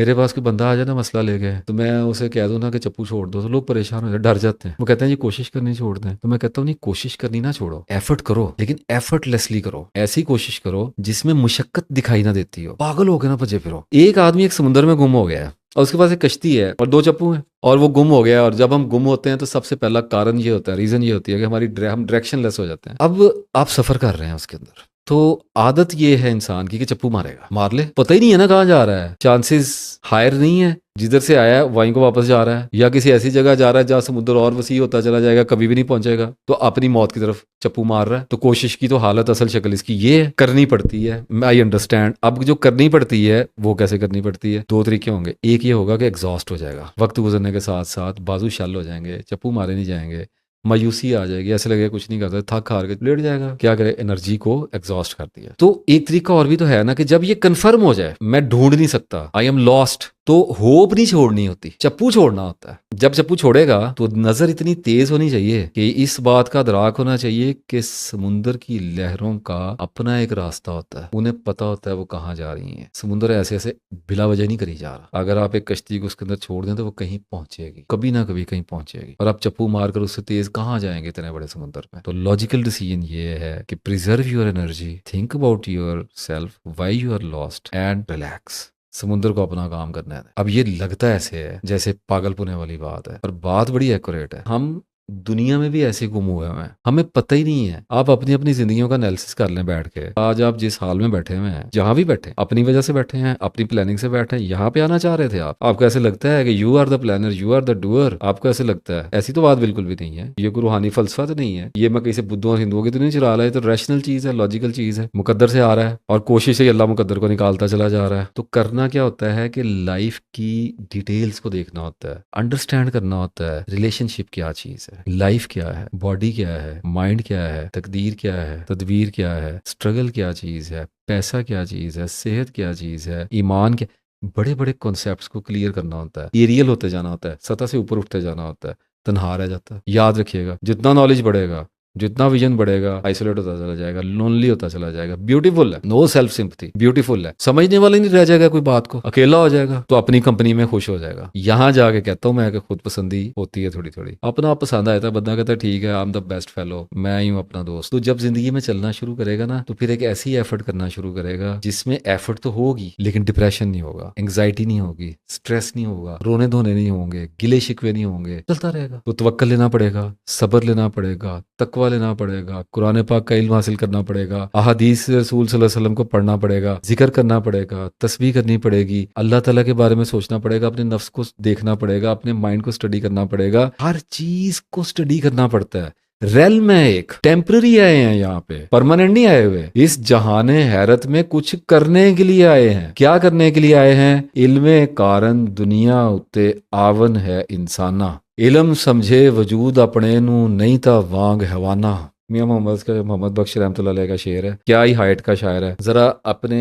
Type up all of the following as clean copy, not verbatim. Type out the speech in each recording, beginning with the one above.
मेरे पास कोई बंदा आ जाए ना मसला लेके, तो मैं उसे कह दूं ना कि चप्पू छोड़ दो, तो लोग परेशान हो जाते, डर जाते हैं। वो कहते हैं ये कोशिश करनी छोड़ दें, तो मैं कहता हूँ नहीं, कोशिश करनी ना छोड़ो, एफर्ट करो, लेकिन एफर्टलेसली करो। ऐसी कोशिश करो जिसमें मुशक्कत दिखाई ना देती हो। पागल हो गए ना भजे फिरो। एक आदमी एक समुद्र में गुम हो गया है और उसके पास एक कश्ती है और दो चप्पू हैं, और वो गुम हो गया। और जब हम गुम होते हैं तो सबसे पहला कारण ये होता है, रीजन ये होती है कि हम डायरेक्शन लेस हो जाते हैं। अब आप सफर कर रहे हैं उसके अंदर, तो आदत ये है इंसान की कि चप्पू मारेगा, मार ले, पता ही नहीं है ना कहाँ जा रहा है, चांसेस हायर नहीं है, जिधर से आया है वहीं को वापस जा रहा है, या किसी ऐसी जगह जा रहा है जहाँ समुद्र और वसी होता चला जाएगा, कभी भी नहीं पहुंचेगा, तो अपनी मौत की तरफ चप्पू मार रहा है। तो कोशिश की तो हालत असल शक्ल इसकी ये है, करनी पड़ती है, आई अंडरस्टैंड। अब जो करनी पड़ती है वो कैसे करनी पड़ती है, दो तरीके होंगे। एक ये होगा कि एग्जॉस्ट हो जाएगा, वक्त गुजरने के साथ साथ बाजू शल हो जाएंगे, चप्पू मारे नहीं जाएंगे, मायूसी आ जाएगी, ऐसे लगेगा कुछ नहीं करता, थक हार के लेट जाएगा, क्या करे, एनर्जी को एग्जॉस्ट कर दिया। तो एक तरीका और भी तो है ना कि जब ये कंफर्म हो जाए मैं ढूंढ नहीं सकता, आई एम लॉस्ट, तो होप नहीं छोड़नी होती, चप्पू छोड़ना होता है। जब चप्पू छोड़ेगा तो नजर इतनी तेज होनी चाहिए कि इस बात का अदराक होना चाहिए कि समुद्र की लहरों का अपना एक रास्ता होता है, उन्हें पता होता है वो कहाँ जा रही हैं। समुद्र ऐसे ऐसे बिला वजह नहीं करी जा रहा। अगर आप एक कश्ती को उसके अंदर छोड़ दें तो वो कहीं पहुंचेगी, कभी ना कभी कहीं पहुंचेगी, और आप चप्पू मारकर उससे तेज कहाँ जाएंगे इतने बड़े समुद्र में। तो लॉजिकल डिसीजन ये है कि preserve your energy, think about yourself, why you are lost, and relax. समुद्र को अपना काम करना है। अब ये लगता ऐसे है जैसे पागलपुने वाली बात है, पर बात बड़ी एक्यूरेट है। हम दुनिया में भी ऐसे गुम हुए हैं, हमें पता ही नहीं है। आप अपनी अपनी जिंदगियों का एनालिसिस कर लें बैठ के। आज आप जिस हाल में बैठे हुए हैं, जहां भी बैठे, अपनी वजह से बैठे हैं, अपनी प्लानिंग से बैठे हैं, यहाँ पे आना चाह रहे थे आप, आपको ऐसे लगता है कि you are the planner, you are the doer, आपको ऐसे लगता है। ऐसी तो बात बिल्कुल भी नहीं है, ये कोई रूहानी फलसफा तो नहीं है, ये मैं किसी बुद्धों हिंदुओं की तो नहीं चुरा रहा है, तो रैशनल चीज है, लॉजिकल चीज है, मुकद्दर से आ रहा है, और कोशिश से अल्लाह मुकद्दर को निकालता चला जा रहा है। तो करना क्या होता है कि लाइफ की डिटेल्स को देखना होता है, अंडरस्टैंड करना होता है, रिलेशनशिप क्या चीज है, लाइफ क्या है, बॉडी क्या है, माइंड क्या है, तकदीर क्या है, तदबीर क्या है, स्ट्रगल क्या चीज है, पैसा क्या चीज है, सेहत क्या चीज है, ईमान क्या। बड़े बड़े कॉन्सेप्ट्स को क्लियर करना होता है, एरियल होते जाना होता है, सतह से ऊपर उठते जाना होता है, तनहा रह जाता है। याद रखिएगा, जितना नॉलेज बढ़ेगा, जितना विजन बढ़ेगा, आइसोलेट होता चला जाएगा, लोनली होता चला जाएगा। ब्यूटीफुल है, नो सेल्फ सिंपथी, ब्यूटीफुल है, समझने वाला ही नहीं रह जाएगा कोई बात को, अकेला हो जाएगा, तो अपनी कंपनी में खुश हो जाएगा। यहां जाके कहता हूं मैं कि खुद पसंदी होती है थोड़ी थोड़ी, अपना आप पसंद आया था, बंदा कहता है ठीक है, I am the best fellow, मैं ही हूं अपना दोस्त। तो जब जिंदगी में चलना शुरू करेगा ना, तो फिर एक ऐसी एफर्ट करना शुरू करेगा जिसमें एफर्ट तो होगी लेकिन डिप्रेशन नहीं होगा, एंग्जाइटी नहीं होगी, स्ट्रेस नहीं होगा, रोने धोने नहीं होंगे, गिले शिकवे नहीं होंगे, चलता रहेगा। तो तवक्कल लेना पड़ेगा, सब्र लेना पड़ेगा, तकवा लेना पड़ेगा, कुरान पाक का इल्म हासिल करना पड़ेगा, अहादीस रसूल सल्लल्लाहु अलैहि वसल्लम को पढ़ना पड़ेगा, जिक्र करना पड़ेगा, तस्बीह करनी पड़ेगी, अल्लाह ताला के बारे में सोचना पड़ेगा, अपने नफ्स को देखना पड़ेगा, अपने माइंड को स्टडी करना पड़ेगा। हर चीज को स्टडी करना पड़ता है। रेल में एक टेम्पररी आए हैं, यहाँ पे परमानेंट नहीं आए हुए। इस जहाने हैरत में कुछ करने के लिए आए हैं। क्या करने के लिए आए हैं? इल्मे कारण दुनिया उत्ते आवन है इंसाना, इलम समझे वजूद अपने नू नहीं था वांग हवाना। मियां मोहम्मद का, मोहम्मद बख्श रहमतुल्लाह अलैह का शेर है। क्या ही हाइट का शायर है। जरा अपने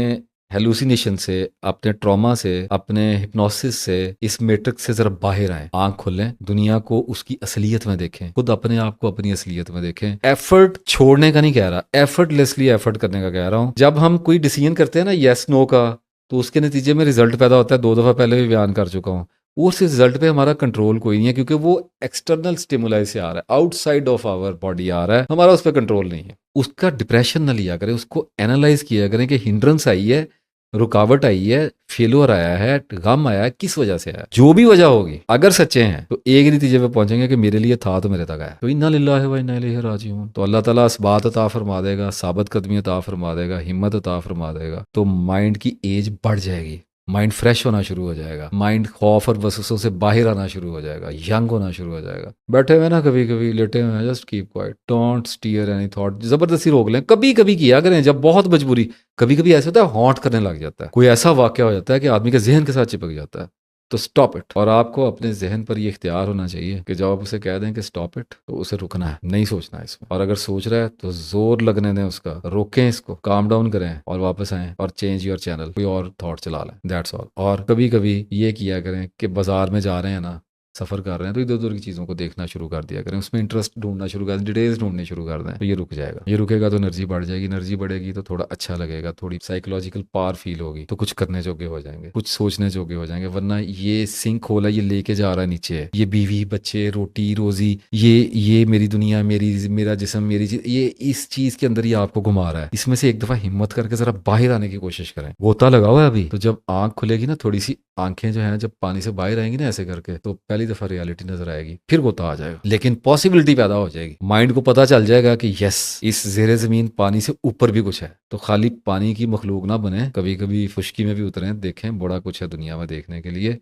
हेलुसिनेशन से, अपने ट्रॉमा से, अपने हिप्नोसिस से, इस मैट्रिक्स से जरा बाहर आए, आंख खोलें, दुनिया को उसकी असलियत में देखें, खुद अपने आप को अपनी असलियत में देखें। एफर्ट छोड़ने का नहीं कह रहा, एफर्टलेसली एफर्ट करने का कह रहा हूं। जब हम कोई डिसीजन करते हैं ना यस नो का, तो उसके नतीजे में रिजल्ट पैदा होता है। 2 दफा पहले भी बयान कर चुका हूं। उस रिजल्ट पे हमारा कंट्रोल कोई नहीं है, क्योंकि वो एक्सटर्नल स्टिमुलाई से आ रहा है, आउटसाइड ऑफ आवर बॉडी आ रहा है, हमारा उस पर कंट्रोल नहीं है। उसका डिप्रेशन ना लिया करें, उसको एनालाइज किया करें कि हिंड्रेंस आई है, रुकावट आई है, फेलियर आया है, गम आया है, किस वजह से आया। जो भी वजह होगी, अगर सच्चे हैं तो एक ही नतीजे पे पहुंचेंगे कि मेरे लिए था तो मेरे तक आया। तो इन्ना लिल्लाहि व इन्ना इलैहि राजिऊन। तो अल्लाह ताला इस्बात अता फरमा देगा, साबित कदमी अता फरमा देगा, हिम्मत अता फरमा देगा, तो माइंड की एज बढ़ जाएगी, माइंड फ्रेश होना शुरू हो जाएगा, माइंड खौफ और वसवसों से बाहर आना शुरू हो जाएगा, यंग होना शुरू हो जाएगा। बैठे हुए ना कभी कभी लेटे हुए, just keep quiet, don't steer any thought. जबरदस्ती रोक लें, कभी कभी किया करें जब बहुत मजबूरी। कभी कभी ऐसा होता है हॉन्ट करने लग जाता है, कोई ऐसा वाक्य हो जाता है कि आदमी के जहन के साथ चिपक जाता है, तो स्टॉप इट। और आपको अपने जहन पर ये इख्तियार होना चाहिए कि जब आप उसे कह दें कि स्टॉप इट, तो उसे रुकना है, नहीं सोचना है इसमें। और अगर सोच रहा है तो जोर लगने दें उसका, रोकें इसको, काम डाउन करें और वापस आएं और चेंज योर चैनल, कोई और थॉट चला लें, दैट्स ऑल। और कभी कभी ये किया करें कि बाजार में जा रहे हैं ना, सफर कर रहे हैं तो इधर उधर की चीजों को देखना शुरू कर दिया करें, उसमें इंटरेस्ट ढूंढना शुरू कर दें, डिटेल्स ढूंढने शुरू कर दें, तो ये रुक जाएगा। ये रुकेगा तो एनर्जी बढ़ जाएगी, एनर्जी बढ़ेगी तो थोड़ा अच्छा लगेगा, थोड़ी साइकोलॉजिकल पावर फील होगी, तो कुछ करने जोगे हो जाएंगे, कुछ सोचने जोगे हो जाएंगे। वरना ये सिंक होल है, ये लेके जा रहा है नीचे, ये बीवी बच्चे रोटी रोजी, ये मेरी दुनिया, मेरा जिस्म, मेरी चीज, ये इस चीज के अंदर ही आपको घुमा रहा है। इसमें से एक दफा हिम्मत करके जरा बाहर आने की कोशिश करें। गोता लगा हुआ है अभी, तो जब आंख खुलेगी ना, थोड़ी सी आंखें जो है जब पानी से बाहर आएंगी ना ऐसे करके, तो पहली दफा रियलिटी नजर आएगी, फिर गोता आ जाएगा, लेकिन पॉसिबिलिटी पैदा हो जाएगी। माइंड को पता चल जाएगा कि यस, इस जेरे जमीन पानी से ऊपर भी कुछ है। तो खाली पानी की मखलूक ना बने, कभी कभी खुश्की में भी उतरे, देखें बड़ा कुछ है दुनिया में देखने के लिए।